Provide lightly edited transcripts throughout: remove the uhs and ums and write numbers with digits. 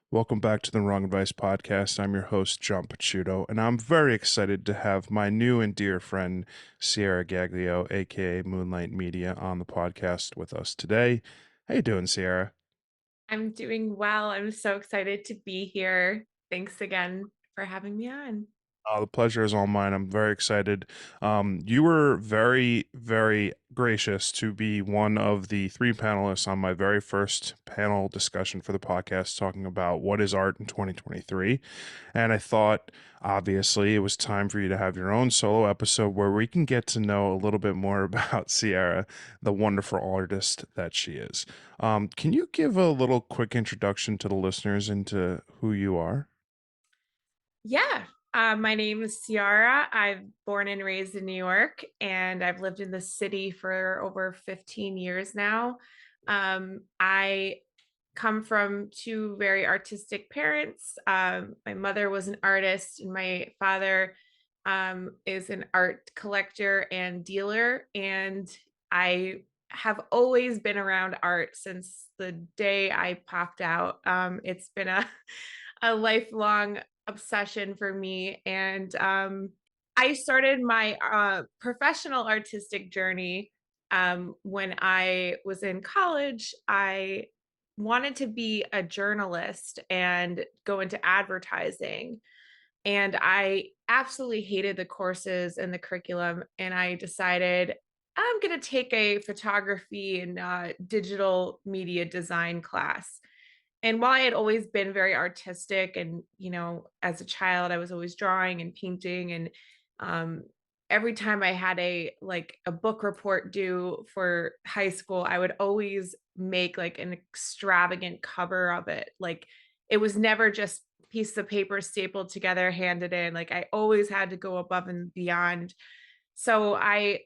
Welcome back to the Wrong Advice Podcast. I'm your host, John Pachuto, and I'm very excited to have my new and dear friend, Ciara Gaglio, aka Moonlight Media, on the podcast with us today. How you doing, Ciara? I'm doing well. I'm so excited to be here. Thanks again for having me on. The pleasure is all mine. I'm very excited. You were very, very gracious to be one of the three panelists on my very first panel discussion for the podcast, talking about what is art in 2023. And I thought, obviously, it was time for you to have your own solo episode where we can get to know a little bit more about Ciara, the wonderful artist that she is. Can you give a little quick introduction to the listeners into who you are? Yeah. My name is Ciara. I'm born and raised in New York, and I've lived in the city for over 15 years now. I come from two very artistic parents. My mother was an artist, and my father is an art collector and dealer. And I have always been around art since the day I popped out. It's been a lifelong obsession for me. And I started my professional artistic journey when I was in college. I wanted to be a journalist and go into advertising. And I absolutely hated the courses and the curriculum. And I decided I'm going to take a photography and digital media design class. And while I had always been very artistic and, as a child, I was always drawing and painting. And um, every time I had a book report due for high school, I would always make like an extravagant cover of it. Like it was never just pieces of paper stapled together, handed in. Like I always had to go above and beyond. So I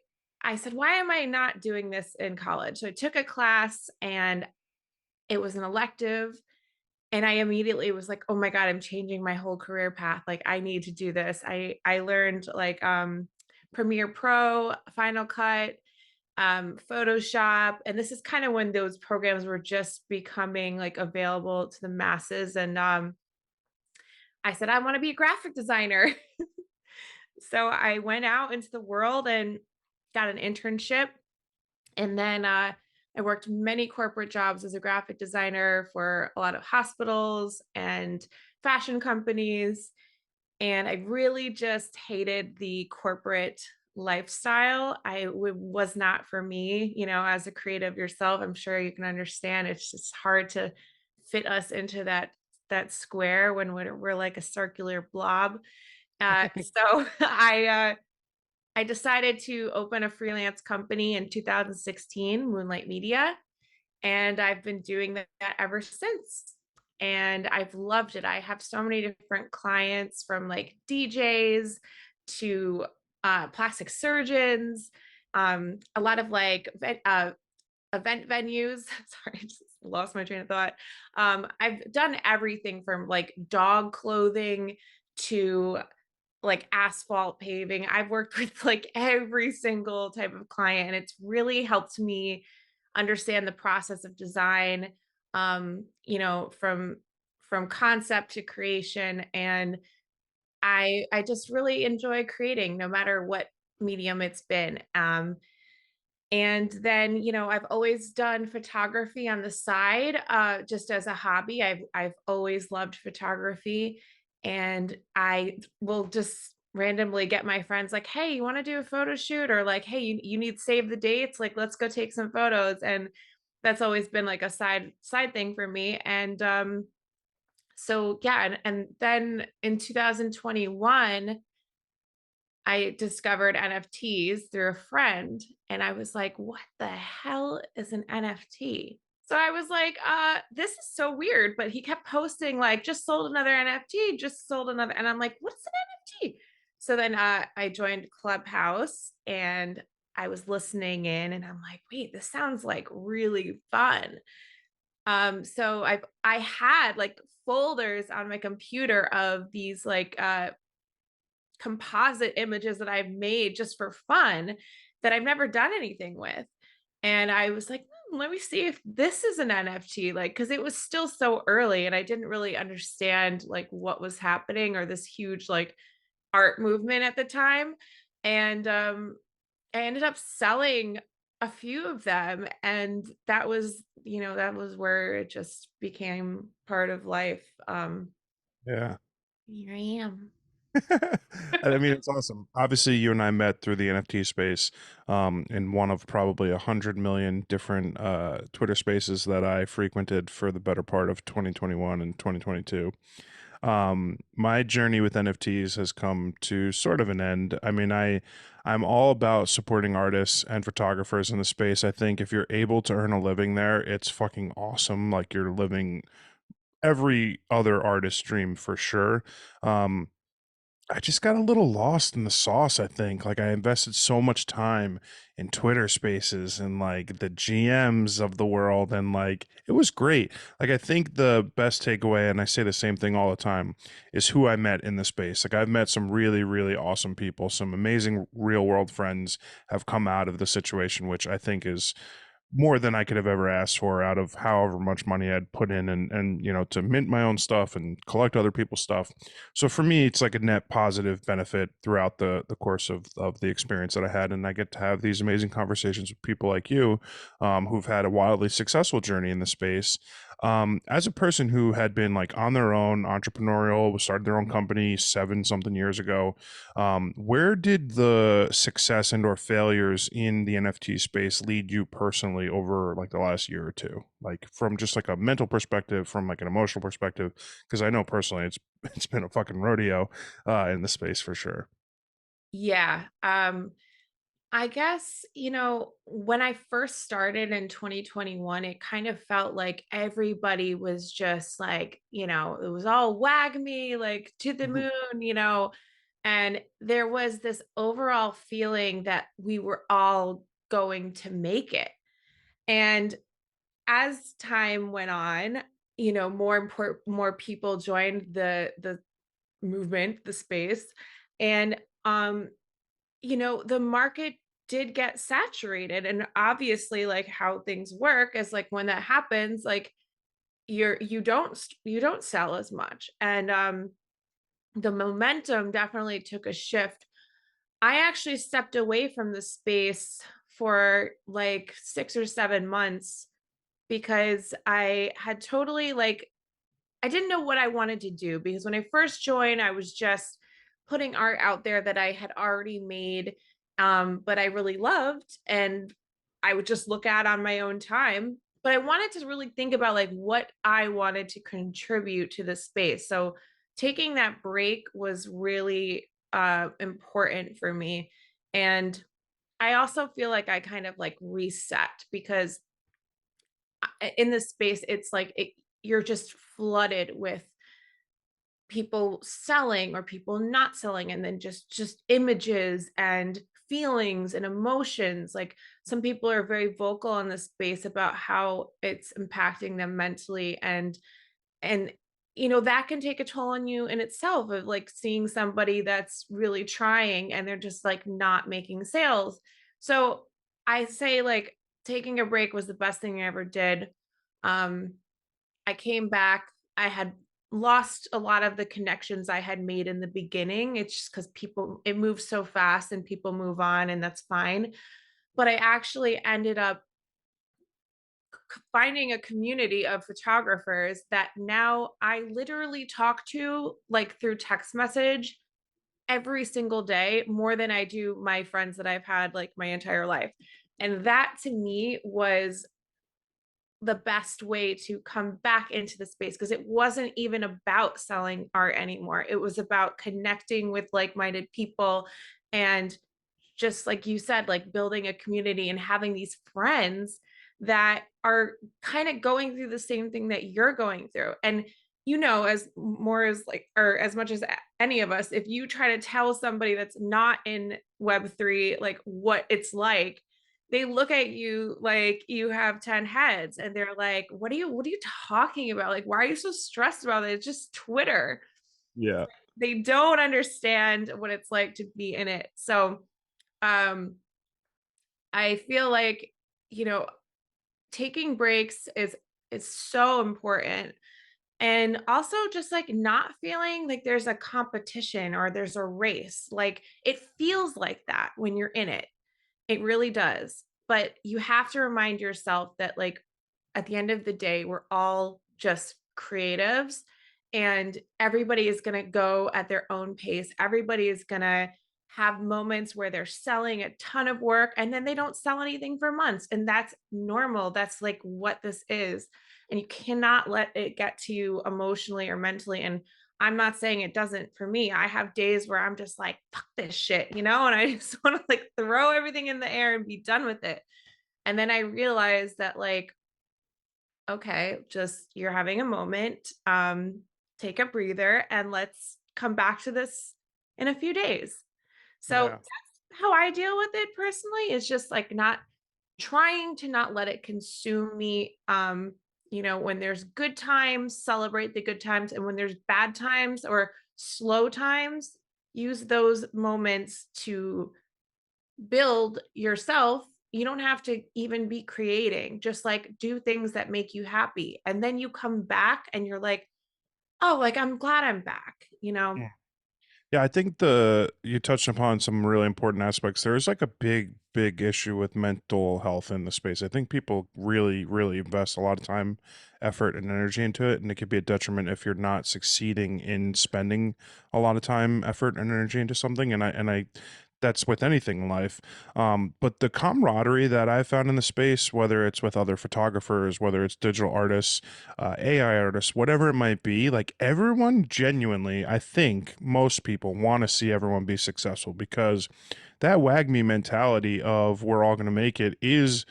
said, why am I not doing this in college? So I took a class and it was an elective, and I immediately was like, "Oh my god, I'm changing my whole career path. Like, I need to do this." I learned like Premiere Pro, Final Cut, Photoshop, and this is kind of when those programs were just becoming like available to the masses. And I said, "I want to be a graphic designer." So I went out into the world and got an internship, and then I worked many corporate jobs as a graphic designer for a lot of hospitals and fashion companies. And I really just hated the corporate lifestyle. Was not for me, as a creative yourself. I'm sure you can understand. It's just hard to fit us into that square when we're like a circular blob. So I decided to open a freelance company in 2016, Moonlight Media, and I've been doing that ever since. And I've loved it. I have so many different clients, from like DJs to plastic surgeons, a lot of like event venues. Sorry, I just lost my train of thought. I've done everything from like dog clothing to like asphalt paving. I've worked with like every single type of client, and it's really helped me understand the process of design, from concept to creation. And I just really enjoy creating no matter what medium it's been. And then, I've always done photography on the side, just as a hobby. I've always loved photography, and I will just randomly get my friends like, "Hey, you want to do a photo shoot?" Or like, "Hey, you need save the dates? Like, let's go take some photos." And that's always been like a side thing for me. And so yeah, and then in 2021 I discovered NFTs through a friend, and I was like, "What the hell is an NFT?" So I was like, this is so weird." But he kept posting like, "Just sold another NFT, just sold another." And I'm like, "What's an NFT?" So then I joined Clubhouse and I was listening in, and I'm like, "Wait, this sounds like really fun." So I had like folders on my computer of these like composite images that I've made just for fun that I've never done anything with. And I was like, let me see if this is an NFT, like, because it was still so early and I didn't really understand like what was happening or this huge like art movement at the time. And I ended up selling a few of them. And that was, that was where it just became part of life. Yeah. Here I am. I mean, it's awesome. Obviously, you and I met through the NFT space, in one of probably 100 million different Twitter spaces that I frequented for the better part of 2021 and 2022. My journey with NFTs has come to sort of an end. I mean, I'm all about supporting artists and photographers in the space. I think if you're able to earn a living there, it's fucking awesome. Like you're living every other artist's dream for sure. Um, I just got a little lost in the sauce, I think. Like I invested so much time in Twitter spaces and like the GMs of the world and like it was great. Like I think the best takeaway, and I say the same thing all the time, is who I met in the space. Like I've met some really, really awesome people, some amazing real world friends have come out of the situation, which I think is more than I could have ever asked for out of however much money I'd put in and to mint my own stuff and collect other people's stuff. So for me, it's like a net positive benefit throughout the course of the experience that I had, and I get to have these amazing conversations with people like you, who've had a wildly successful journey in the space. As a person who had been like on their own, entrepreneurial, started their own company 7 something years ago, where did the success and or failures in the NFT space lead you personally over like the last year or two? Like from just like a mental perspective, from like an emotional perspective, because I know personally it's been a fucking rodeo in the space for sure. Yeah. I guess, when I first started in 2021, it kind of felt like everybody was just like, it was all wag me like to the Mhm. moon, and there was this overall feeling that we were all going to make it. And as time went on, more people joined the movement, the space, and the market did get saturated. And obviously like how things work is like when that happens, like you don't sell as much. And the momentum definitely took a shift. I actually stepped away from the space for like 6 or 7 months because I had totally like I didn't know what I wanted to do because when I first joined, I was just putting art out there that I had already made, but I really loved and I would just look at on my own time. But I wanted to really think about like what I wanted to contribute to the space. So taking that break was really important for me. And I also feel like I kind of like reset because in this space, it's like you're just flooded with people selling or people not selling, and then just images and feelings and emotions. Like some people are very vocal in this space about how it's impacting them mentally, and that can take a toll on you in itself of like seeing somebody that's really trying and they're just like not making sales. So I say like taking a break was the best thing I ever did. um I came back. I had lost a lot of the connections I had made in the beginning. It's just because it moves so fast and people move on, and that's fine. But I actually ended up finding a community of photographers that now I literally talk to like through text message every single day more than I do my friends that I've had like my entire life. And that to me was the best way to come back into the space because it wasn't even about selling art anymore. It was about connecting with like-minded people and just like you said, like building a community and having these friends that are kind of going through the same thing that you're going through. And as more as like, or as much as any of us, if you try to tell somebody that's not in Web3, like what it's like, they look at you like you have 10 heads and they're like, what are you talking about? Like, why are you so stressed about it? It's just Twitter. Yeah. They don't understand what it's like to be in it. So um I feel like, you know, taking breaks is so important. And also just like not feeling like there's a competition or there's a race. Like it feels like that when you're in it. It really does. But you have to remind yourself that, like, at the end of the day, we're all just creatives and everybody is going to go at their own pace. Everybody is going to have moments where they're selling a ton of work and then they don't sell anything for months. And that's normal. That's like what this is. And you cannot let it get to you emotionally or mentally. And I'm not saying it doesn't for me. I have days where I'm just like, fuck this shit, and I just want to like throw everything in the air and be done with it. And then I realized that, like, okay, just you're having a moment. Take a breather and let's come back to this in a few days. So Yeah. that's how I deal with it personally, is just like not trying to not let it consume me. When there's good times, celebrate the good times. And when there's bad times or slow times, use those moments to build yourself. You don't have to even be creating, just like do things that make you happy. And then you come back and you're like, oh, like I'm glad I'm back. Yeah, I think the you touched upon some really important aspects. There is like a big, big issue with mental health in the space. I think people really, really invest a lot of time, effort, and energy into it, and it could be a detriment if you're not succeeding in spending a lot of time, effort, and energy into something. And I that's with anything in life. But the camaraderie that I found in the space, whether it's with other photographers, whether it's digital artists, AI artists, whatever it might be, like everyone genuinely, I think most people want to see everyone be successful because that wag me mentality of we're all going to make it is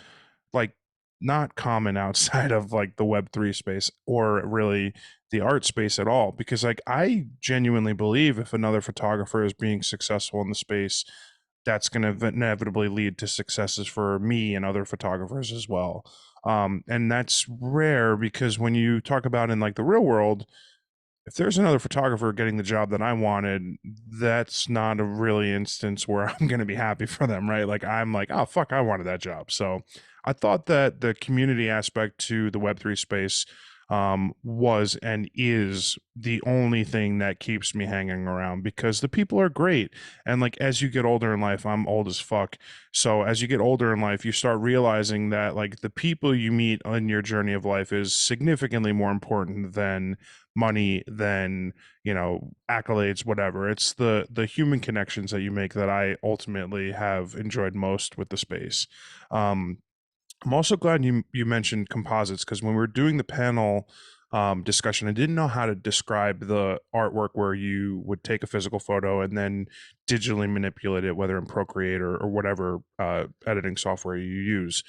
like not common outside of like the web3 space or really the art space at all, because like I genuinely believe if another photographer is being successful in the space, that's going to inevitably lead to successes for me and other photographers as well. And that's rare because when you talk about in like the real world, if there's another photographer getting the job that I wanted, that's not a really instance where I'm going to be happy for them, right? Like I'm like, oh fuck, I wanted that job. So I thought that the community aspect to the Web3 space was and is the only thing that keeps me hanging around because the people are great. And like as you get older in life, I'm old as fuck. So as you get older in life, you start realizing that like the people you meet on your journey of life is significantly more important than money, than accolades, whatever. It's the human connections that you make that I ultimately have enjoyed most with the space. um I'm also glad you mentioned composites because when we were doing the panel discussion, I didn't know how to describe the artwork where you would take a physical photo and then digitally manipulate it, whether in Procreate or whatever editing software you use.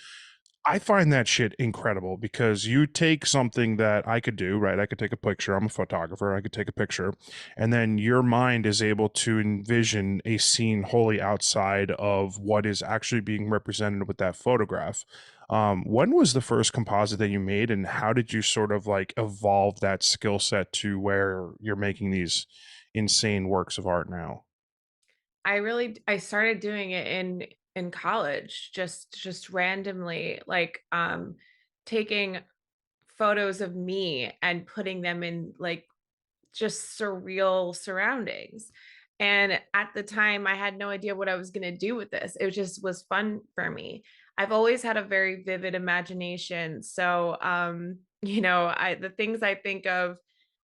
I find that shit incredible because you take something that I could do, right? I could take a picture. I'm a photographer. I could take a picture. And then your mind is able to envision a scene wholly outside of what is actually being represented with that photograph. When was the first composite that you made, and how did you sort of like evolve that skill set to where you're making these insane works of art now? I started doing it in college, just randomly, like taking photos of me and putting them in like just surreal surroundings. And at the time, I had no idea what I was going to do with this. It just was fun for me. I've always had a very vivid imagination. So, the things I think of,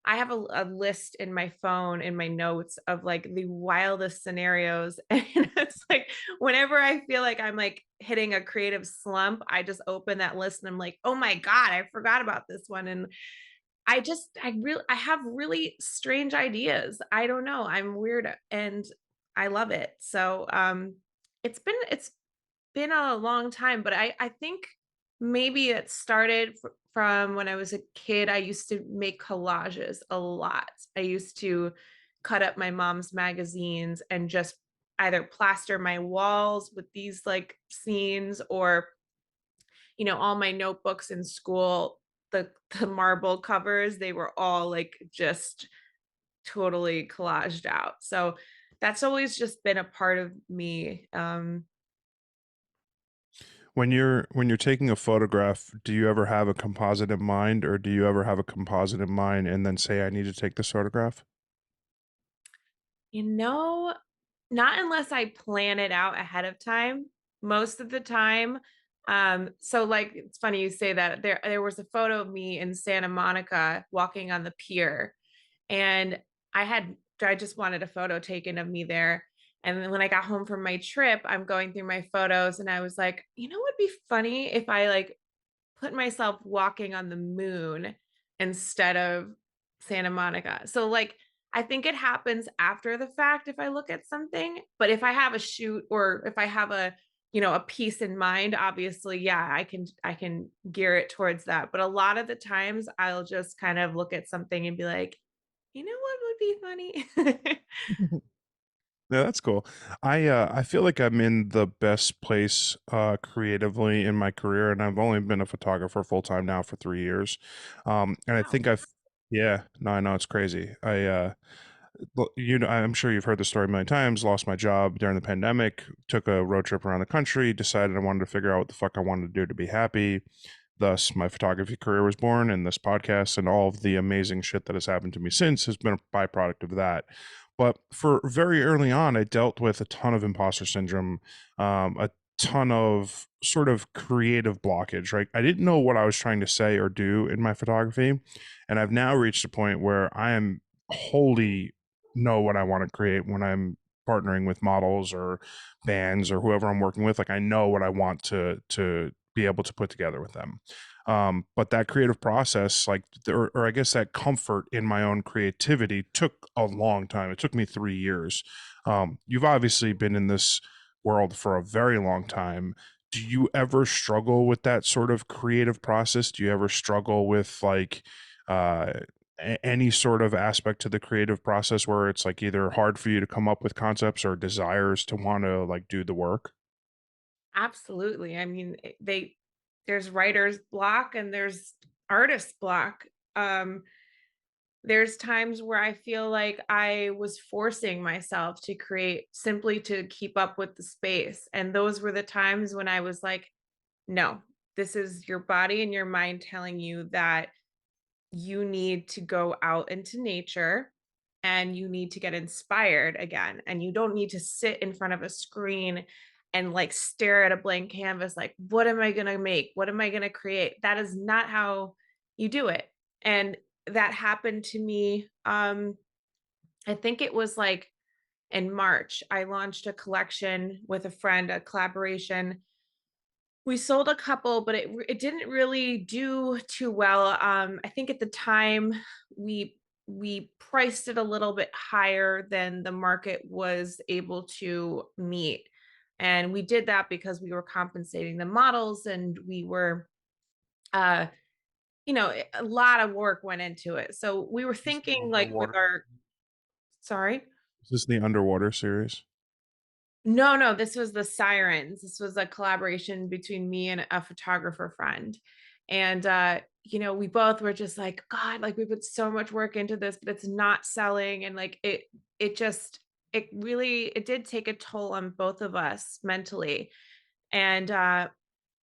I have a list in my phone, in my notes of like the wildest scenarios. And it's like whenever I feel like I'm like hitting a creative slump, I just open that list and I'm like, oh my God, I forgot about this one. And I have really strange ideas. I don't know. I'm weird and I love it. So it's been a long time, but I think maybe it started from when I was a kid. I used to make collages a lot. I used to cut up my mom's magazines and just either plaster my walls with these like scenes, or all my notebooks in school, the marble covers, they were all like just totally collaged out. So that's always just been a part of me. When you're taking a photograph, do you ever have a composite in mind, or do you ever have a composite in mind and then say, "I need to take this photograph"? You know, not unless I plan it out ahead of time. Most of the time, so like it's funny you say that. There was a photo of me in Santa Monica walking on the pier, and I just wanted a photo taken of me there. And then when I got home from my trip, I'm going through my photos and I was like, you know what'd be funny if I like put myself walking on the moon instead of Santa Monica. So like I think it happens after the fact if I look at something, but if I have a shoot or if I have a, a piece in mind, obviously, yeah, I can gear it towards that. But a lot of the times I'll just kind of look at something and be like, you know what would be funny? Yeah, that's cool. I feel like I'm in the best place creatively in my career, and I've only been a photographer full time now for 3 years. And I Wow. think I've yeah, no, I know it's crazy. Well, I'm sure you've heard the story many times. Lost my job during the pandemic, took a road trip around the country, decided I wanted to figure out what the fuck I wanted to do to be happy. Thus, my photography career was born, and this podcast and all of the amazing shit that has happened to me since has been a byproduct of that. But for very early on, I dealt with a ton of imposter syndrome, a ton of sort of creative blockage, right? I didn't know what I was trying to say or do in my photography. And I've now reached a point where I am wholly know what I want to create when I'm partnering with models or bands or whoever I'm working with. Like I know what I want to be able to put together with them. But that creative process, like, or I guess that comfort in my own creativity took a long time. It took me 3 years. You've obviously been in this world for a very long time. Do you ever struggle with that sort of creative process? Do you ever struggle with like, uh, any sort of aspect to the creative process where it's like either hard for you to come up with concepts or desires to want to like do the work? Absolutely. I mean, there's writer's block and there's artist block. There's times where I feel like I was forcing myself to create simply to keep up with the space. And those were the times when I was like, no, this is your body and your mind telling you that you need to go out into nature and you need to get inspired again. And you don't need to sit in front of a screen and like stare at a blank canvas, like, what am I going to make? What am I going to create? That is not how you do it. And that happened to me. I think it was like in March, I launched a collection with a friend, a collaboration. We sold a couple, but it didn't really do too well. I think at the time we priced it a little bit higher than the market was able to meet. And we did that because we were compensating the models and we were uh a lot of work went into it. So we were Is this the thinking like with underwater? our sorry. Is this the underwater series? No, no, this was the Sirens. This was a collaboration between me and a photographer friend. And we both were just like, God, like we put so much work into this, but it's not selling. And like it did take a toll on both of us mentally. And I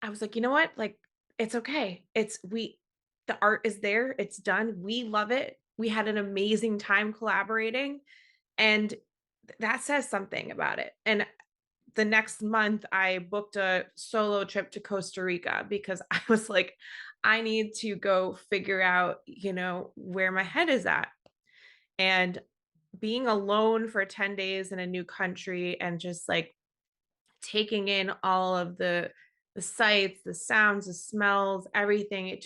was like, you know what? Like, it's okay. The art is there, it's done. We love it. We had an amazing time collaborating. And that says something about it. And the next month I booked a solo trip to Costa Rica because I was like, I need to go figure out, where my head is at. And being alone for 10 days in a new country and just like taking in all of the sights, the sounds, the smells, everything,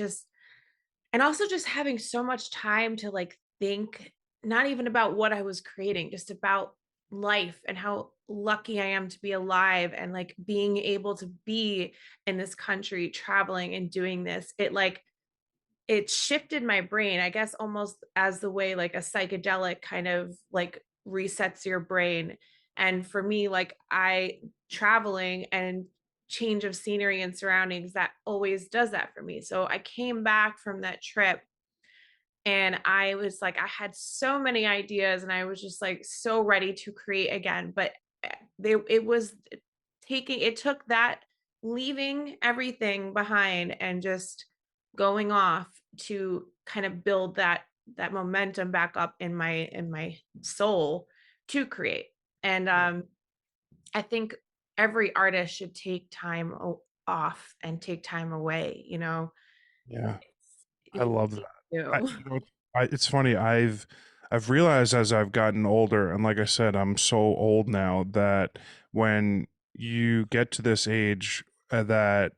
and also just having so much time to like think not even about what I was creating, just about life and how lucky I am to be alive and like being able to be in this country traveling and doing this. It shifted my brain, I guess almost as the way like a psychedelic kind of like resets your brain. And for me, like I traveling and change of scenery and surroundings, that always does that for me. So I came back from that trip and I was like, I had so many ideas and I was just like so ready to create again. But it was it took that leaving everything behind and just going off to kind of build that momentum back up in my soul to create. And Yeah. I think every artist should take time off and take time away, you know. Yeah. I You love that. need to. It's funny. I've realized as I've gotten older, and like I said, I'm so old now that when you get to this age, that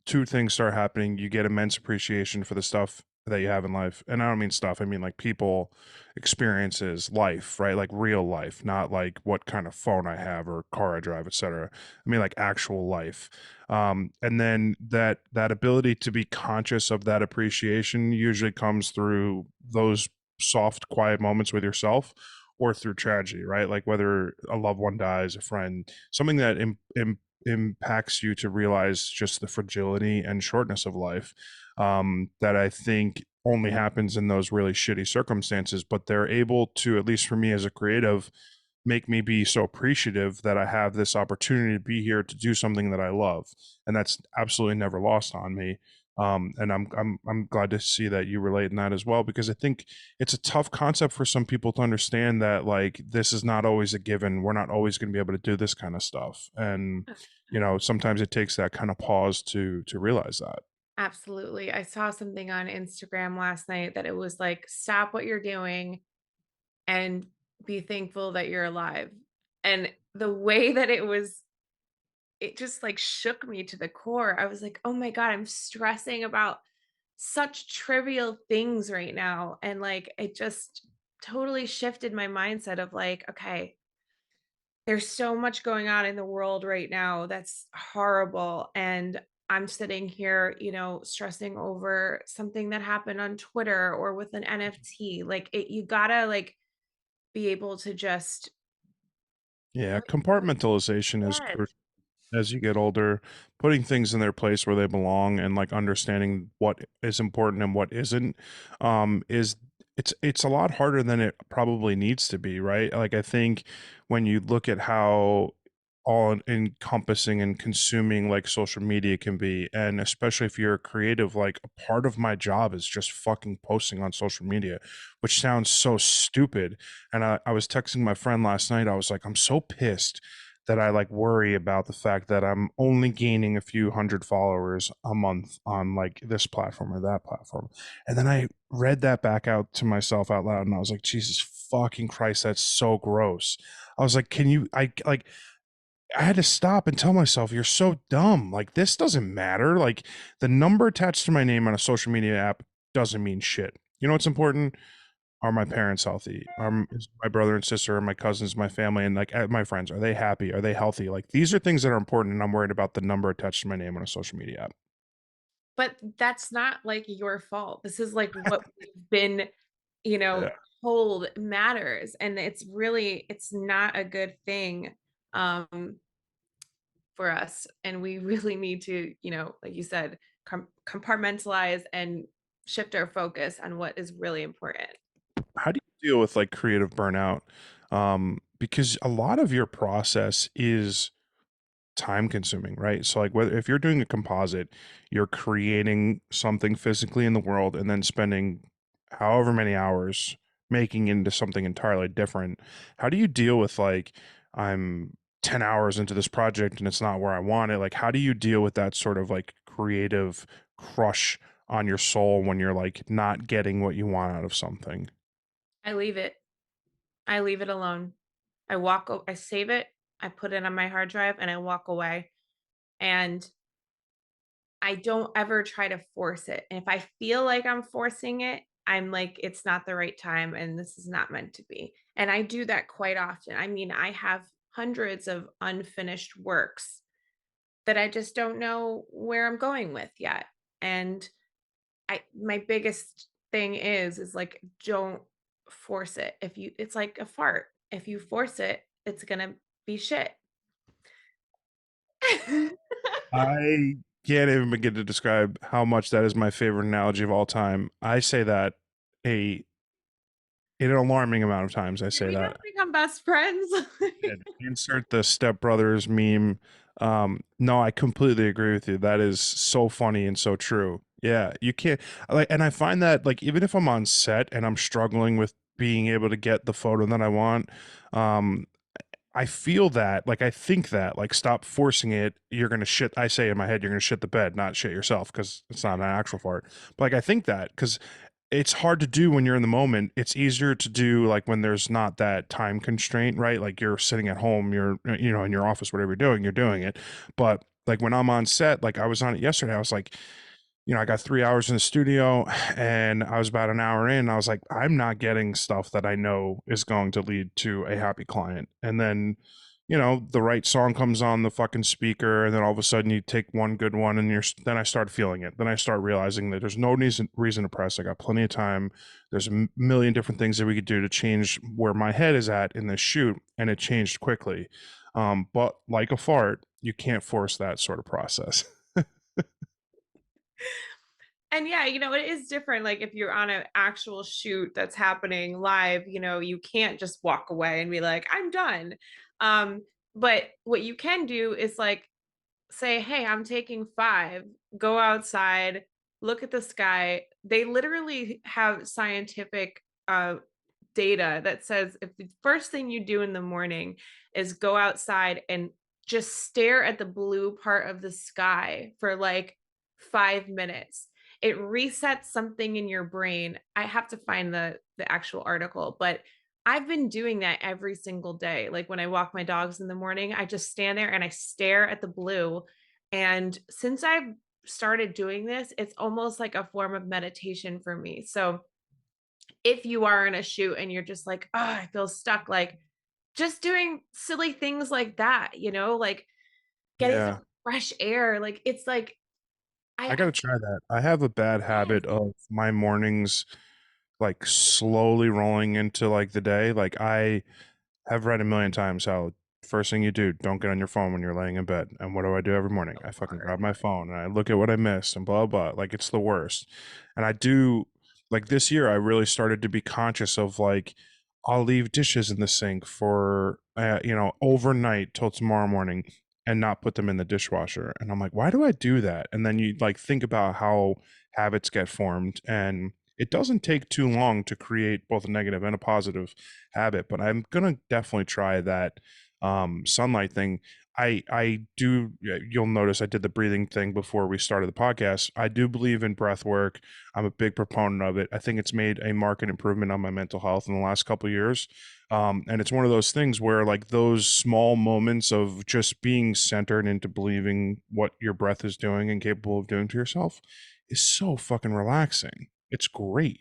two things start happening. You get immense appreciation for the stuff that you have in life, and I don't mean stuff. I mean like people, experiences, life, right? Like real life, not like what kind of phone I have or car I drive, etc. I mean like actual life. And then that ability to be conscious of that appreciation usually comes through those soft quiet moments with yourself or through tragedy, right? Like whether a loved one dies, a friend, something that impacts you to realize just the fragility and shortness of life, that I think only happens in those really shitty circumstances, but they're able to, at least for me as a creative, make me be so appreciative that I have this opportunity to be here to do something that I love, and that's absolutely never lost on me. And I'm glad to see that you relate in that as well, because I think it's a tough concept for some people to understand that like this is not always a given. We're not always going to be able to do this kind of stuff, and sometimes it takes that kind of pause to realize that. Absolutely. I saw something on Instagram last night that it was like, stop what you're doing and be thankful that you're alive. And the way that it just like shook me to the core. I was like, oh my God, I'm stressing about such trivial things right now. And like, it just totally shifted my mindset of like, okay, there's so much going on in the world right now that's horrible, and I'm sitting here, stressing over something that happened on Twitter or with an NFT. Like you gotta like be able to just Yeah, let compartmentalization is yes. crucial as you get older, putting things in their place where they belong and like understanding what is important and what isn't, is it's a lot harder than it probably needs to be, right? Like I think when you look at how all encompassing and consuming like social media can be, and especially if you're a creative, like a part of my job is just fucking posting on social media, which sounds so stupid. And I was texting my friend last night. I was like, I'm so pissed that I like worry about the fact that I'm only gaining a few hundred followers a month on like this platform or that platform. And then I read that back out to myself out loud and I was like, Jesus fucking Christ, that's so gross. I was like, can you, I had to stop and tell myself, you're so dumb. Like, this doesn't matter. Like, the number attached to my name on a social media app doesn't mean shit. You know what's important? Are my parents healthy? Is my brother and sister, my cousins, my family, and like my friends, are they happy? Are they healthy? Like these are things that are important, and I'm worried about the number attached to my name on a social media app. But that's not like your fault. This is like what we've been, you Yeah. know, told matters. And it's not a good thing. Um for us, and we really need to, like you said, compartmentalize and shift our focus on what is really important. How do you deal with like creative burnout? Because a lot of your process is time consuming, right? So like whether if you're doing a composite, you're creating something physically in the world and then spending however many hours making into something entirely different. How do you deal with like I'm 10 hours into this project and it's not where I want it? Like how do you deal with that sort of like creative crush on your soul when you're like not getting what you want out of something? I leave it. I leave it alone. I save it, I put it on my hard drive, and I walk away. And I don't ever try to force it. And if I feel like I'm forcing it, I'm like, it's not the right time and this is not meant to be. And I do that quite often. I mean, I have hundreds of unfinished works that I just don't know where I'm going with yet. And my biggest thing is like, don't force it. It's like a fart. If you force it, it's going to be shit. I can't even begin to describe how much that is my favorite analogy of all time. I say that a in an alarming amount of times. I Did say we that. not become best friends? And insert the Step Brothers meme. No, I completely agree with you. That is so funny and so true. Yeah, you can't like, and I find that like even if I'm on set and I'm struggling with being able to get the photo that I want, um, I feel that, like, I think that, like, stop forcing it. You're gonna shit. I say in my head, you're gonna shit the bed, not shit yourself, because it's not an actual fart. But like, I think that because it's hard to do when you're in the moment. It's easier to do like when there's not that time constraint, right? Like you're sitting at home, you're in your office, whatever you're doing it. But like when I'm on set, like I was on it yesterday, I was like, I got 3 hours in the studio and I was about an hour in. I was like, I'm not getting stuff that I know is going to lead to a happy client. And then, the right song comes on the fucking speaker, and then all of a sudden you take one good one, and then I start feeling it. Then I start realizing that there's no reason to press. I got plenty of time. There's a million different things that we could do to change where my head is at in this shoot, and it changed quickly. But like a fart, you can't force that sort of process. And yeah, it is different. Like if you're on an actual shoot that's happening live, you can't just walk away and be like, I'm done. Um, but what you can do is like say, hey, I'm taking 5, go outside, look at the sky. They literally have scientific data that says if the first thing you do in the morning is go outside and just stare at the blue part of the sky for like 5 minutes, it resets something in your brain. I have to find the actual article, but I've been doing that every single day. Like when I walk my dogs in the morning, I just stand there and I stare at the blue. And since I've started doing this, it's almost like a form of meditation for me. So if you are in a shoot and you're just like, oh, I feel stuck, like just doing silly things like that, like getting some Yeah. fresh air. Like it's like I I gotta try that. I have a bad yes, habit of my mornings like slowly rolling into like the day. Like I have read a million times how first thing you do, don't get on your phone when you're laying in bed. And what do I do every morning? I fucking grab my phone and I look at what I missed and blah blah. Like it's the worst. And I do like this year I really started to be conscious of like I'll leave dishes in the sink for overnight till tomorrow morning and not put them in the dishwasher. And I'm like, why do I do that? And then you like think about how habits get formed, and it doesn't take too long to create both a negative and a positive habit. But I'm gonna definitely try that sunlight thing. I do. You'll notice I did the breathing thing before we started the podcast. I do believe in breath work. I'm a big proponent of it. I think it's made a marked improvement on my mental health in the last couple of years. And it's one of those things where like those small moments of just being centered into believing what your breath is doing and capable of doing to yourself is so fucking relaxing. It's great.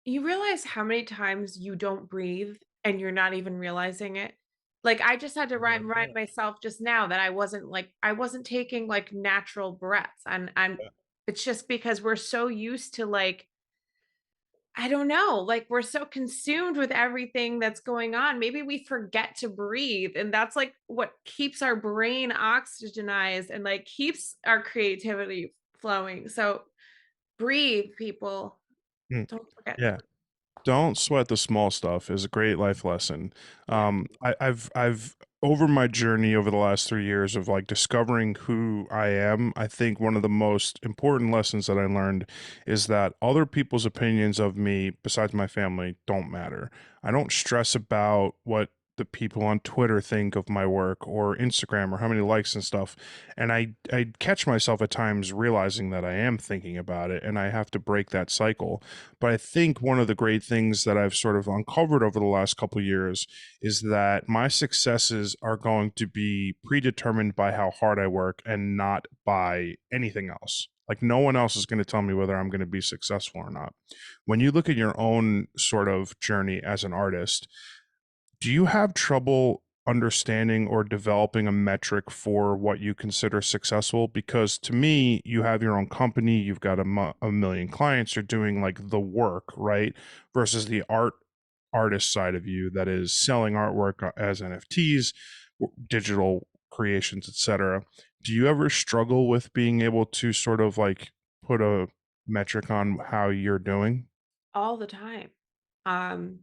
you realize how many times you don't breathe and you're not even realizing it. Like I just had to remind myself just now that I wasn't taking like natural breaths. And I'm it's just because we're so used to like I don't know, like we're so consumed with everything that's going on. Maybe we forget to breathe, and that's like what keeps our brain oxygenized and like keeps our creativity flowing. So breathe, people. Mm, Don't forget to yeah. Don't sweat the small stuff is a great life lesson. yeah. I've over my journey over the last 3 years of like discovering who I am, I think one of the most important lessons that I learned is that other people's opinions of me, besides my family, don't matter. I don't stress about what the people on Twitter think of my work or Instagram or how many likes and stuff. And I catch myself at times realizing that I am thinking about it, and I have to break that cycle. But I think one of the great things that I've sort of uncovered over the last couple of years is that my successes are going to be predetermined by how hard I work and not by anything else. Like no one else is going to tell me whether I'm going to be successful or not. When you look at your own sort of journey as an artist, do you have trouble understanding or developing a metric for what you consider successful? Because to me, you have your own company, you've got a million clients, you're doing like the work, right? Versus the artist side of you that is selling artwork as NFTs, digital creations, etc. Do you ever struggle with being able to sort of like put a metric on how you're doing? All the time. Um,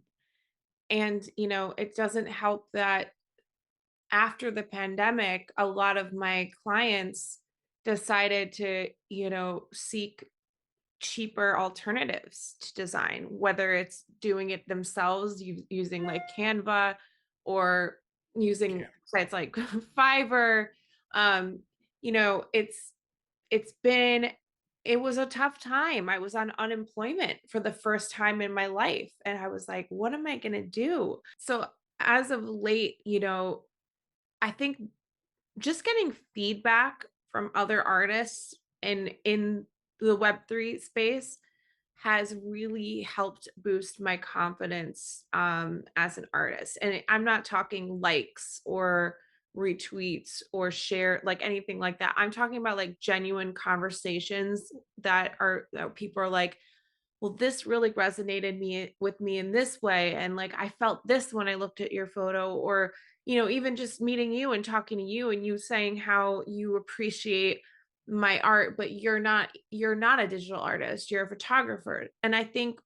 and it doesn't help that after the pandemic, a lot of my clients decided to, seek cheaper alternatives to design, whether it's doing it themselves using like Canva or using sites like Fiverr. Um, you know, it's been it was a tough time. I was on unemployment for the first time in my life, and I was like, what am I going to do? So as of late, I think just getting feedback from other artists in the web3 space has really helped boost my confidence as an artist. And I'm not talking likes or retweets or share like anything like that. I'm talking about like genuine conversations that people are like, well, this really resonated me with me in this way, and like I felt this when I looked at your photo, or even just meeting you and talking to you and you saying how you appreciate my art, but you're not a digital artist, you're a photographer. And I think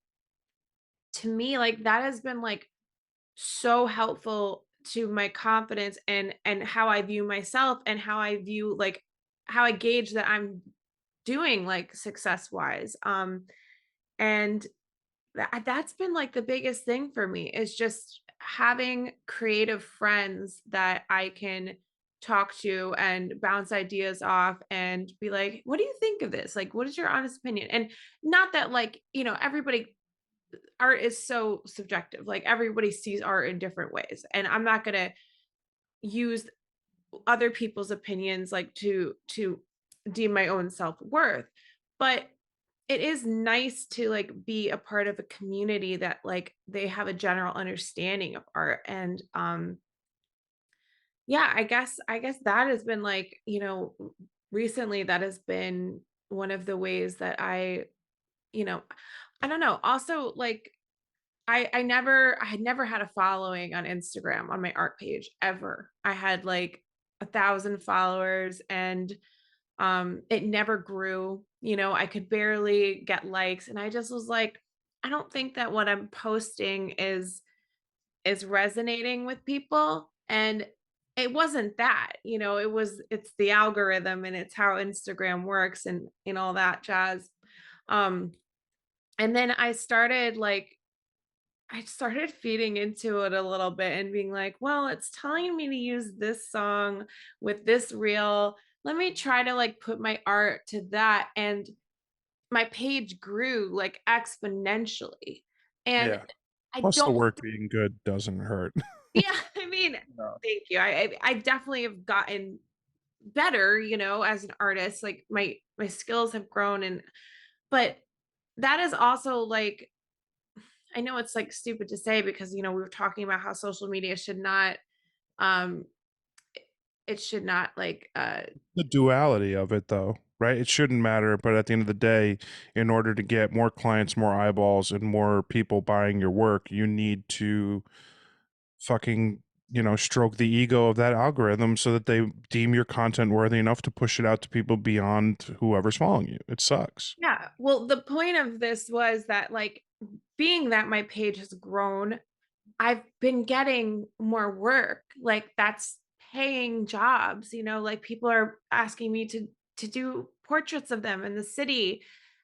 to me, like, that has been like so helpful to my confidence and how I view myself, and how I view like how I gauge that I'm doing like success wise. And that's been like the biggest thing for me, is just having creative friends that I can talk to and bounce ideas off and be like, what do you think of this? Like, what is your honest opinion? And not that, like, everybody, art is so subjective. Like, everybody sees art in different ways. And I'm not going to use other people's opinions like to deem my own self-worth. But it is nice to like be a part of a community that like they have a general understanding of art. And yeah, I guess that has been like, recently that has been one of the ways that you know I don't know. Also, like, I had never had a following on Instagram on my art page ever. I had like 1,000 followers, and it never grew. I could barely get likes, and I just was like, I don't think that what I'm posting is resonating with people. And it wasn't that. It's the algorithm, and it's how Instagram works, and all that jazz. um and then I started feeding into it a little bit and being like, well, it's telling me to use this song with this reel. Let me try to like put my art to that. And my page grew like exponentially. And Yeah. I Plus, the don't, work being good doesn't hurt. yeah, I mean, No. thank you. I definitely have gotten better, as an artist. Like my skills have grown, but that is also like, I know it's like stupid to say, because we were talking about how social media should not um it should not like The duality of it, though, right? It shouldn't matter, but at the end of the day, in order to get more clients, more eyeballs, and more people buying your work, you need to fucking, stroke the ego of that algorithm so that they deem your content worthy enough to push it out to people beyond whoever's following you. It sucks. yeah. Well, the point of this was that, like, being that my page has grown, I've been getting more work. Like, that's paying jobs, like people are asking me to do portraits of them in the city.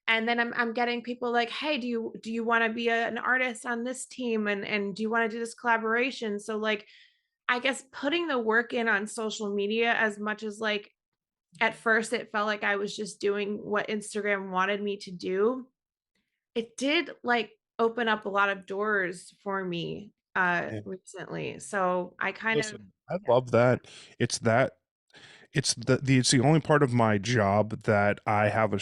And then I'm getting people like, hey, do you want to be an artist on this team, and do you want to do this collaboration? So like, I guess putting the work in on social media, as much as like at first it felt like I was just doing what Instagram wanted me to do, it did like open up a lot of doors for me recently. So I kind of, Listen, I love that. It's that it's the only part of my job that I have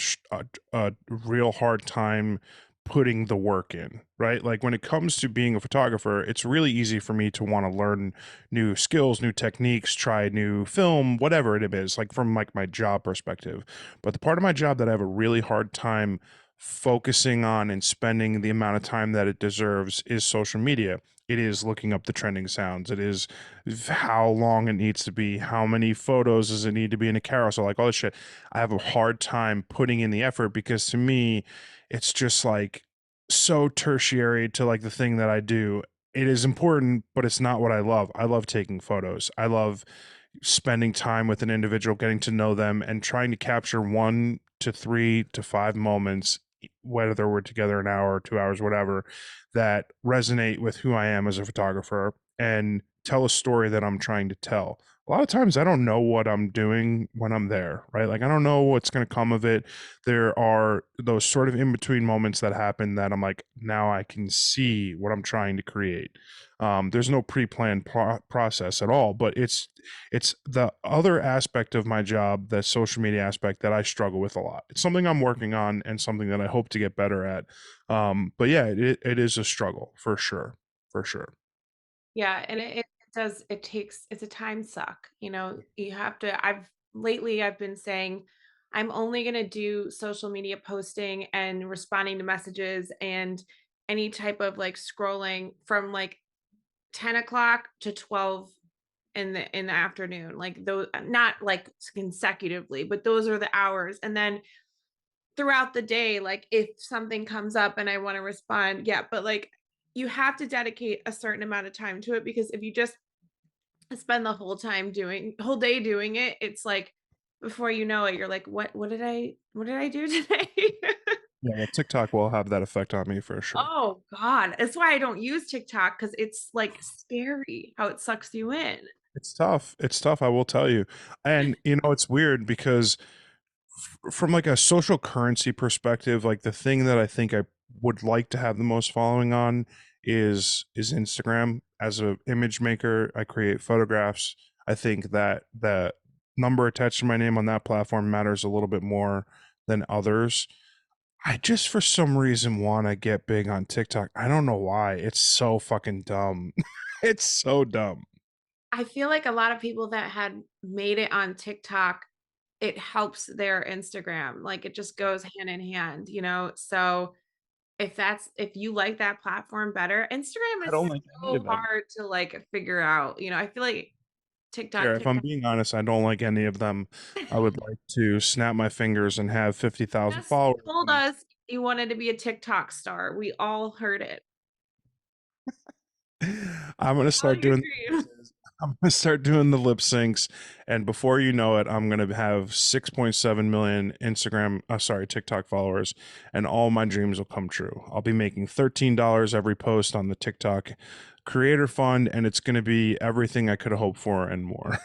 a real hard time putting the work in, right? Like when it comes to being a photographer, it's really easy for me to want to learn new skills, new techniques, try new film, whatever it is, like from like my job perspective. But the part of my job that I have a really hard time focusing on and spending the amount of time that it deserves is social media. It is looking up the trending sounds. It is how long it needs to be, how many photos does it need to be in a carousel, like all this shit. I have a hard time putting in the effort because to me, it's just like so tertiary to like the thing that I do. it is important, but it's not what I love. I love taking photos. I love spending time with an individual, getting to know them, and trying to capture 1 to 3 to 5 moments, whether we're together an hour, 2 hours, whatever, that resonate with who I am as a photographer and tell a story that I'm trying to tell. A lot of times I don't know what I'm doing when I'm there, right? Like I don't know what's going to come of it. There are those sort of in between moments that happen that I'm like, now I can see what I'm trying to create. There's no pre-planned process at all, but it's the other aspect of my job, the social media aspect, that I struggle with a lot. It's something I'm working on and something that I hope to get better at. But yeah, it is a struggle for sure, for sure. Yeah, and it does it takes it's a time suck, you know, you have to I've been saying I'm only gonna do social media posting and responding to messages and any type of like scrolling from like 10 o'clock to 12 in the afternoon. Like those not like consecutively, but those are the hours. And then throughout the day, like if something comes up and I want to respond, yeah, but like you have to dedicate a certain amount of time to it because if you just spend the whole day doing it, it's like before you know it, you're like, what did I do today? Yeah, well, TikTok will have that effect on me for sure. Oh God. That's why I don't use TikTok because it's like scary how it sucks you in. It's tough. It's tough, I will tell you. And it's weird because from like a social currency perspective, like the thing that I think I would like to have the most following on is Instagram. As a image maker, I create photographs. I think that the number attached to my name on that platform matters a little bit more than others. I just for some reason want to get big on TikTok. I don't know why. It's so fucking dumb. It's so dumb. I feel like a lot of people that had made it on TikTok, it helps their Instagram. Like it just goes hand in hand, you know? So if you like that platform better, Instagram I is don't like any so of them. hard to like figure out. You know, I feel like Here, if I'm TikTok being honest, I don't like any of them. I would like to snap my fingers and have 50,000 just followers. told us you wanted to be a TikTok star. We all heard it. I'm gonna All start your doing dreams. I'm gonna start doing the lip syncs, and before you know it, I'm gonna have 6.7 million TikTok followers, and all my dreams will come true. I'll be making $13 every post on the TikTok Creator Fund, and it's gonna be everything I could have hoped for and more.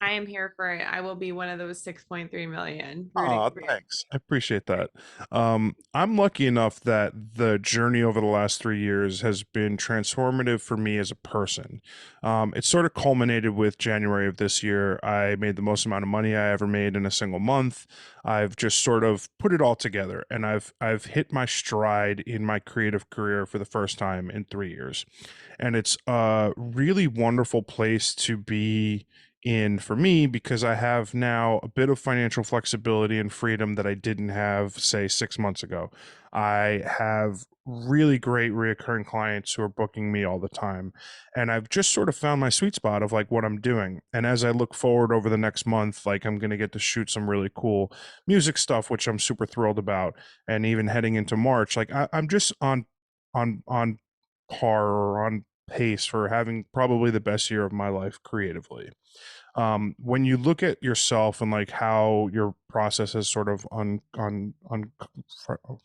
I am here for it. I will be one of those 6.3 million rooting Aw, for you. thanks. I appreciate that. I'm lucky enough that the journey over the last 3 years has been transformative for me as a person. It sort of culminated with January of this year. I made the most amount of money I ever made in a single month. I've just sort of put it all together, and I've hit my stride in my creative career for the first time in 3 years, and it's a really wonderful place to be in for me because I have now a bit of financial flexibility and freedom that I didn't have, say, 6 months ago. I have really great reoccurring clients who are booking me all the time. And I've just sort of found my sweet spot of like what I'm doing. And as I look forward over the next month, like I'm going to get to shoot some really cool music stuff, which I'm super thrilled about. And even heading into March, like I'm just on par or on pace for having probably the best year of my life creatively. When you look at yourself and like how your process has sort of oh,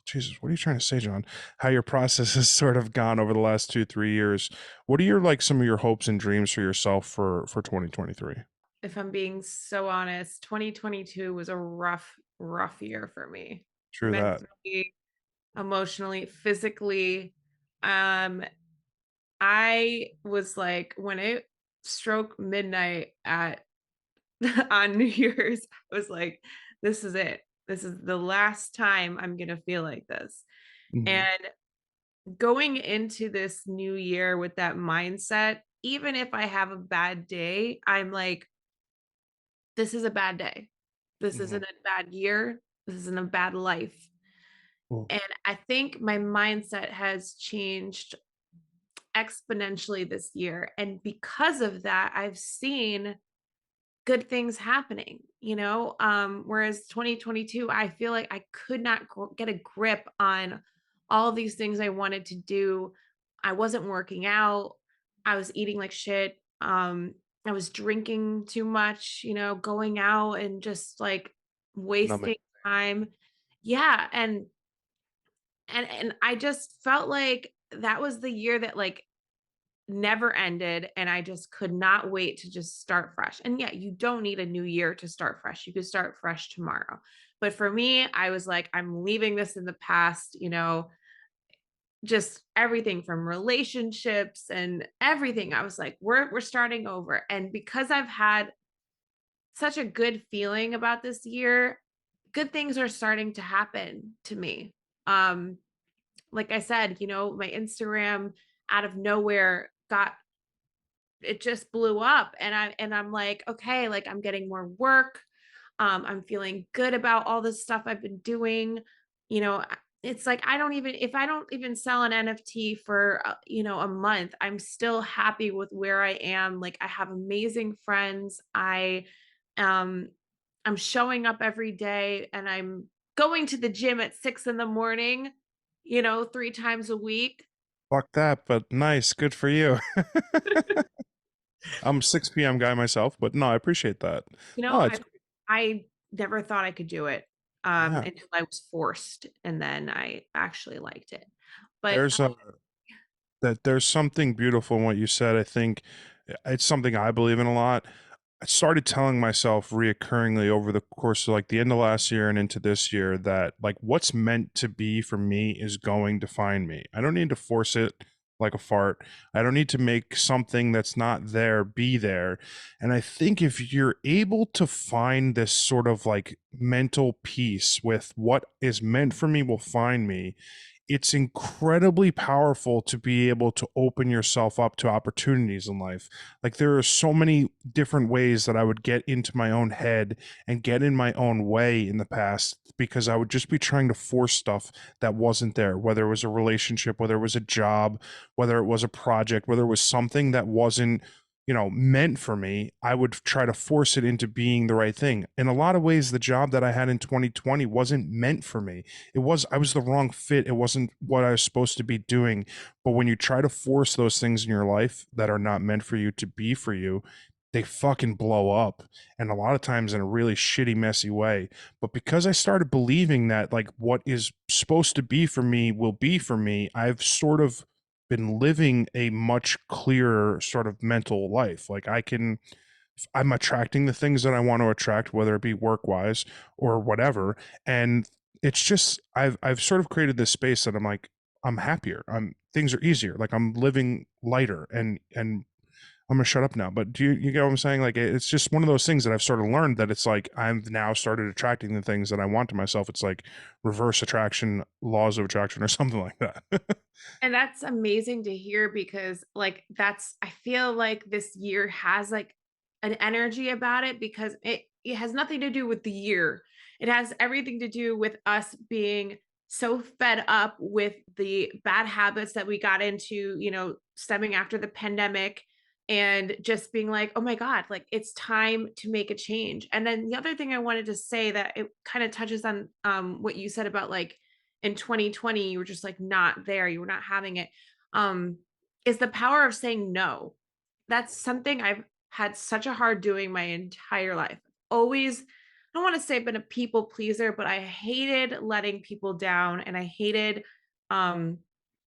Jesus, what are you trying to say, John? How your process has sort of gone over the last 2 3 years. What are your like some of your hopes and dreams for yourself for 2023? If I'm being so honest, 2022 was a rough year for me. True that. Mentally, emotionally, physically. Um, I was like, when it struck midnight at on New Year's, I was like, this is it. This is the last time I'm gonna feel like this. Mhm. And going into this new year with that mindset, even if I have a bad day, I'm like, this is a bad day. This Mhm. isn't a bad year. This isn't a bad life. Cool. And I think my mindset has changed exponentially this year. And because of that, I've seen good things happening, you know? Whereas 2022, I feel like I could not get a grip on all of these things I wanted to do. I wasn't working out. I was eating like shit. I was drinking too much, going out and just like Numbing. wasting time. Yeah, and I just felt like that was the year that like never ended, and I just could not wait to just start fresh. And yeah, you don't need a new year to start fresh. You could start fresh tomorrow. But for me, I was like, I'm leaving this in the past, just everything from relationships and everything. I was like, we're starting over. And because I've had such a good feeling about this year, good things are starting to happen to me. Um, like I said, my Instagram out of nowhere got it just blew up, and I'm like, okay, like I'm getting more work. I'm feeling good about all this stuff I've been doing. It's like I don't even if I don't even sell an NFT for a month, I'm still happy with where I am. Like I have amazing friends. Um I'm showing up every day, and I'm going to the gym at 6 in the morning, 3 times a week. Fuck that, but nice. Good for you. I'm a 6 p.m. guy myself, but no, I appreciate that. You know, No, I it's I never thought I could do it, yeah. until I was forced, and then I actually liked it. But, There's a that there's something beautiful in what you said. I think it's something I believe in a lot. I started telling myself reoccurringly over the course of like the end of last year and into this year that like what's meant to be for me is going to find me. I don't need to force it like a fart. I don't need to make something that's not there be there. And I think if you're able to find this sort of like mental peace with what is meant for me will find me, it's incredibly powerful to be able to open yourself up to opportunities in life. Like there are so many different ways that I would get into my own head and get in my own way in the past because I would just be trying to force stuff that wasn't there, whether it was a relationship, whether it was a job, whether it was a project, whether it was something that wasn't meant for me. I would try to force it into being the right thing. In a lot of ways, the job that I had in 2020 wasn't meant for me. I was the wrong fit. It wasn't what I was supposed to be doing. But when you try to force those things in your life that are not meant for you to be for you, they fucking blow up. And a lot of times in a really shitty, messy way. But because I started believing that like what is supposed to be for me will be for me, I've sort of been living a much clearer sort of mental life. Like I'm attracting the things that I want to attract, whether it be work wise or whatever. And it's just I've sort of created this space that I'm like, I'm happier. Things are easier. Like I'm living lighter and I'm gonna shut up now. But do you get what I'm saying? Like it's just one of those things that I've sort of learned that it's like I've now started attracting the things that I want to myself. It's like reverse attraction, laws of attraction, or something like that. and that's amazing to hear because, like, I feel like this year has, like, an energy about it because it has nothing to do with the year. It has everything to do with us being so fed up with the bad habits that we got into, stemming after the pandemic, and just being like, "Oh my god, like, it's time to make a change." And then the other thing I wanted to say that it kinda touches on, what you said about, like, in 2020 you were just like not there, you were not having it, um is the power of saying no. That's something I've had such a hard doing my entire life. Always, I don't want to say I've been a people pleaser, but I hated letting people down, and I hated um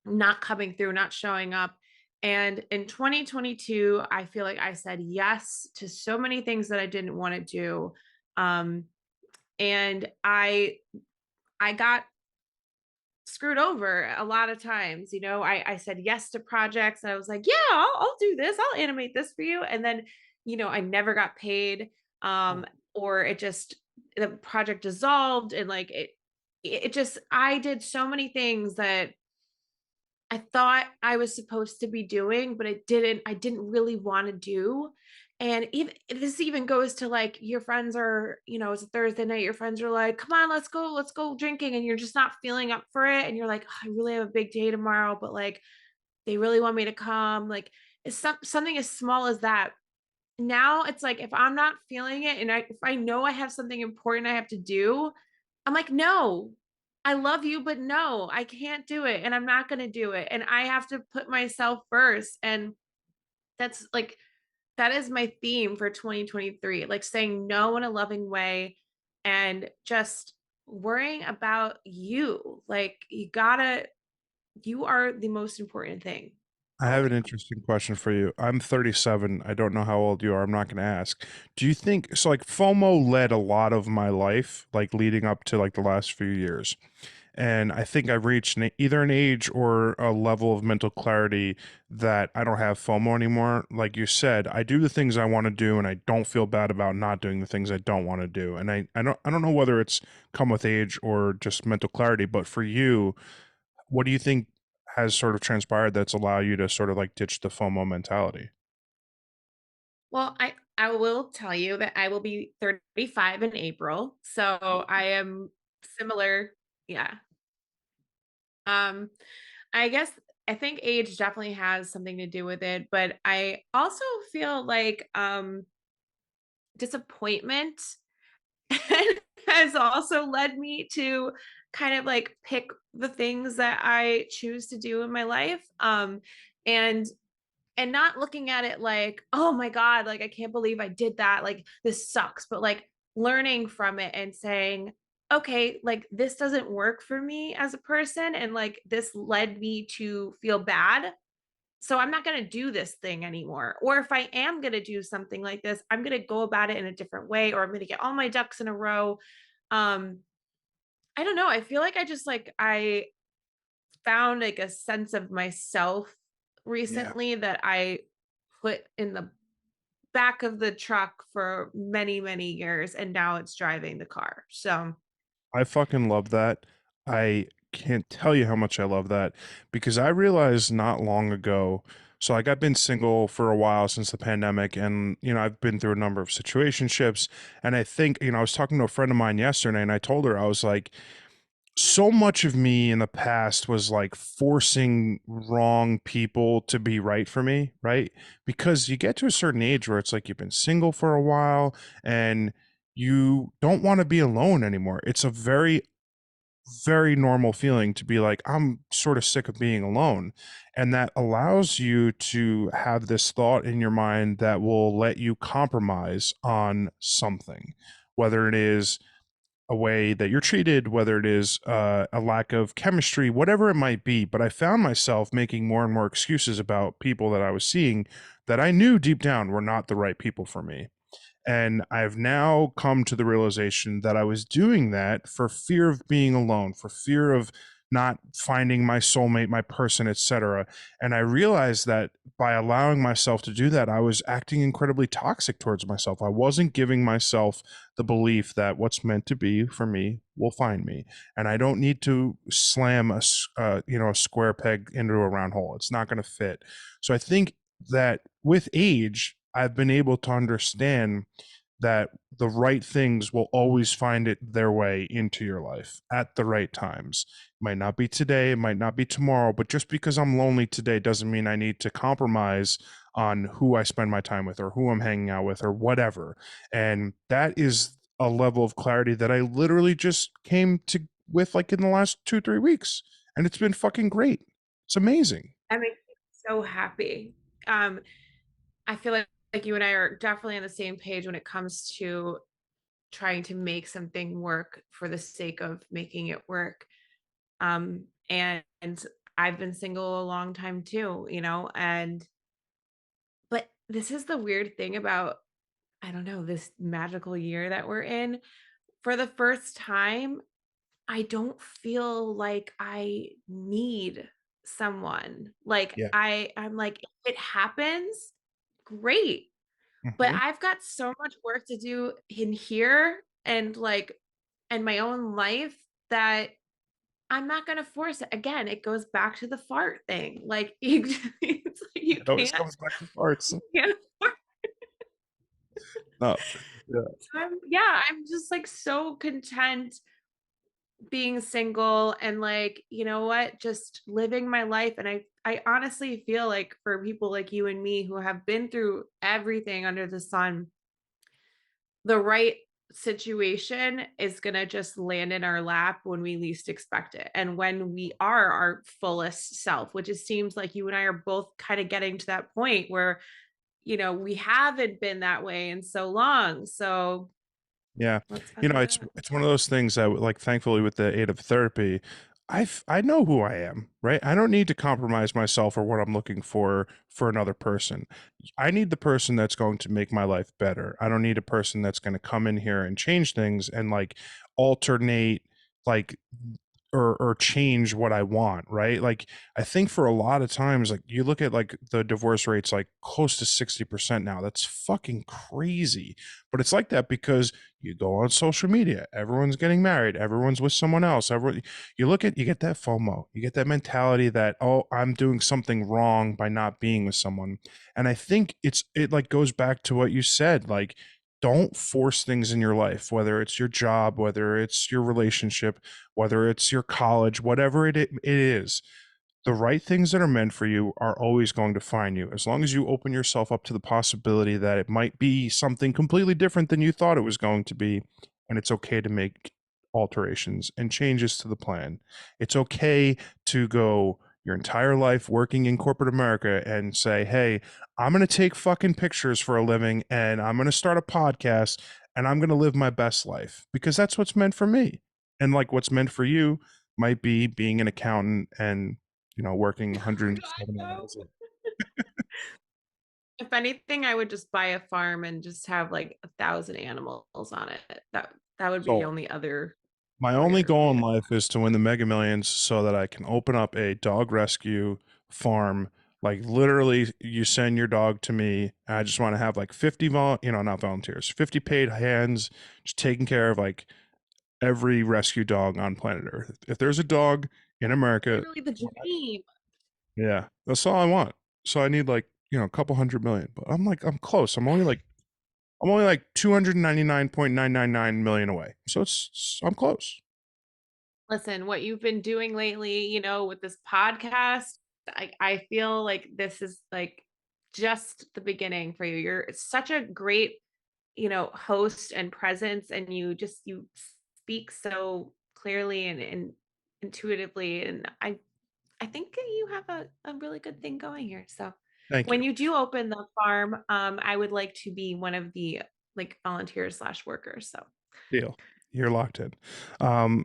not coming through, not showing up. And in 2022 I feel like I said yes to so many things that I didn't want to do. Um and I got screwed over a lot of times. I said yes to projects, and I was like, yeah, I'll do this. I'll animate this for you. And then, I never got paid. Or the project dissolved, and like it just, I did so many things that I thought I was supposed to be doing, but I didn't really want to do. And even this even goes to like your friends are, it's a Thursday night, your friends are like, come on, let's go drinking. And you're just not feeling up for it. And you're like, "Oh, I really have a big day tomorrow, but like they really want me to come." Like it's something as small as that. Now it's like if I'm not feeling it, and if I know I have something important I have to do, I'm like, no. I love you, but no, I can't do it and I'm not going to do it. And I have to put myself first. And that's like, that is my theme for 2023, like saying no in a loving way and just worrying about you. Like, you are the most important thing I have an always. interesting question for you. I'm 37. I don't know how old you are. I'm not going to ask. Do you think so? Like FOMO led a lot of my life, like leading up to like the last few years. And I think I've reached either an age or a level of mental clarity that I don't have FOMO anymore. Like you said, I do the things I want to do, and I don't feel bad about not doing the things I don't want to do. And I don't know whether it's come with age or just mental clarity, but for you, what do you think has sort of transpired that's allowed you to sort of like ditch the FOMO mentality? Well, I will tell you that I will be 35 in April. So I am similar. Yeah. Um I guess I think age definitely has something to do with it, but I also feel like disappointment has also led me to kind of like pick the things that I choose to do in my life. And not looking at it like, oh my God, like I can't believe I did that. Like this sucks. But like learning from it and saying, okay, like this doesn't work for me as a person. And like this led me to feel bad. So I'm not going to do this thing anymore. Or if I am going to do something like this, I'm going to go about it in a different way, or I'm going to get all my ducks in a row. Um, I don't know. I feel like I found like a sense of myself Yeah. recently that I put in the back of the truck for many, many years, and now it's driving the car. So I fucking love that. I can't tell you how much I love that because I realized not long ago. So, like, I've been single for a while since the pandemic, and I've been through a number of situationships. And I think, I was talking to a friend of mine yesterday, and I told her I was like, so much of me in the past was like forcing wrong people to be right for me, right? Because you get to a certain age where it's like you've been single for a while and you don't want to be alone anymore. It's a very, very normal feeling to be like, I'm sort of sick of being alone. And that allows you to have this thought in your mind that will let you compromise on something, whether it is a way that you're treated, whether it is a lack of chemistry, whatever it might be. But I found myself making more and more excuses about people that I was seeing that I knew deep down were not the right people for me. And I've now come to the realization that I was doing that for fear of being alone, for fear of not finding my soulmate, my person, etc. And I realized that by allowing myself to do that, I was acting incredibly toxic towards myself. I wasn't giving myself the belief that what's meant to be for me will find me, and I don't need to slam a square peg into a round hole. It's not going to fit. So I think that with age, I've been able to understand that the right things will always find their way into your life at the right times. It might not be today, it might not be tomorrow, but just because I'm lonely today doesn't mean I need to compromise on who I spend my time with or who I'm hanging out with or whatever. And that is a level of clarity that I literally just came to with like in the last 2, 3 weeks. And it's been fucking great. It's amazing. that makes me so happy. Um, I feel like you and I are definitely on the same page when it comes to trying to make something work for the sake of making it work. And I've been single a long time too, and but this is the weird thing about, I don't know, this magical year that we're in. For the first time, I don't feel like I need someone. Like Yeah. I'm like, if it happens, great. But Hmm. I've got so much work to do in here and like in my own life that I'm not gonna force it. Again, it goes back to the fart thing. Like it's like It always comes back to parts. you can't afford. No. Yeah. Yeah, I'm just like so content being single and like, you know what, just living my life. And I honestly feel like for people like you and me who have been through everything under the sun, the right situation is going to just land in our lap when we least expect it. And when we are our fullest self, which it seems like you and I are both kind of getting to that point where, we haven't been that way in so long. So Yeah. let's You find know, it's out. it's one of those things that like thankfully with the aid of therapy, I know who I am, right? I don't need to compromise myself or what I'm looking for another person. I need the person that's going to make my life better. I don't need a person that's going to come in here and change things and like alternate like or change what I want, right? Like I think for a lot of times, like you look at like the divorce rates like close to 60% now. That's fucking crazy. But it's like that because you go on social media, everyone's getting married, everyone's with someone else. You get that FOMO, you get that mentality that, oh, I'm doing something wrong by not being with someone. And I think it like goes back to what you said, like don't force things in your life, whether it's your job, whether it's your relationship, whether it's your college, whatever it is. The right things that are meant for you are always going to find you. As long as you open yourself up to the possibility that it might be something completely different than you thought it was going to be, and it's okay to make alterations and changes to the plan. It's okay to go your entire life working in corporate America and say, hey, I'm going to take fucking pictures for a living and I'm going to start a podcast and I'm going to live my best life because that's what's meant for me. And like what's meant for you might be being an accountant and working Oh God, 170 no. hours. If anything, I would just buy a farm and just have like 1,000 animals on it. That would be the So only other my only career goal in item. life is to win the Mega Millions so that I can open up a dog rescue farm. Like literally, you send your dog to me. I just want to have like 50 not volunteers, 50 paid hands, just taking care of like every rescue dog on planet Earth. If there's a dog in America, Literally the dream. yeah, that's all I want. So I need like a couple 100 million, but I'm close. I'm only like 299.999 million away. So I'm close. Listen, what you've been doing lately, with this podcast, I feel like this is like just the beginning for you. You're such a great, host and presence, and you speak so clearly and intuitively. And I think that you have a really good thing going here. So Thank you. when you do open the farm, I would like to be one of the like volunteers slash workers. So Deal. You're locked in.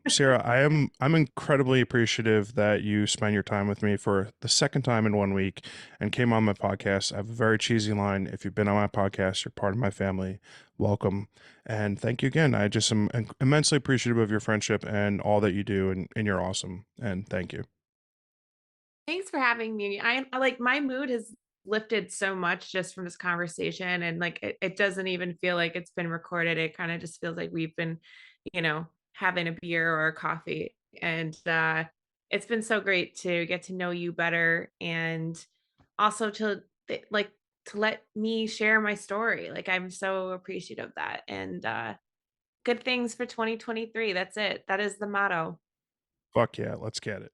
Sarah, I'm incredibly appreciative that you spent your time with me for the second time in 1 week and came on my podcast. I have a very cheesy line. If you've been on my podcast, you're part of my family. Welcome. And thank you again. I just am immensely appreciative of your friendship and all that you do, and you're awesome. And thank you. thanks for having me. I like my mood has lifted so much just from this conversation, and like it doesn't even feel like it's been recorded. It kind of just feels like we've been, having a beer or a coffee. And it's been so great to get to know you better, and also like to let me share my story. Like I'm so appreciative of that. And good things for 2023. That's it. That is the motto. Fuck yeah. Let's get it.